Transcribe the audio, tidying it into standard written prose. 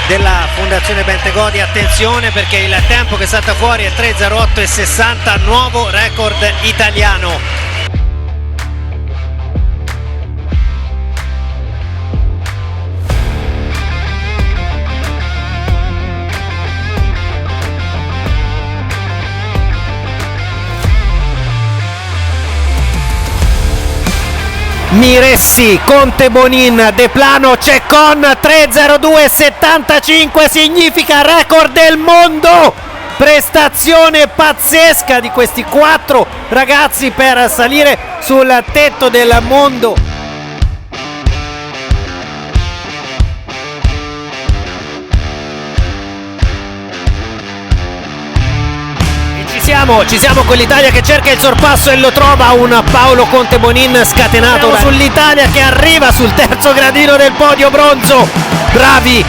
della Fondazione Bentegodi. Attenzione perché il tempo che salta fuori è 3:08:60, nuovo record italiano. Miressi, Conte Bonin, De Plano, Ceccon, 3:02:75, significa record del mondo. Prestazione pazzesca di questi 4 ragazzi per salire sul tetto del mondo. Ci siamo con l'Italia che cerca il sorpasso e lo trova, un Paolo Conte Bonin scatenato sull'Italia che arriva sul terzo gradino del podio bronzo. Bravi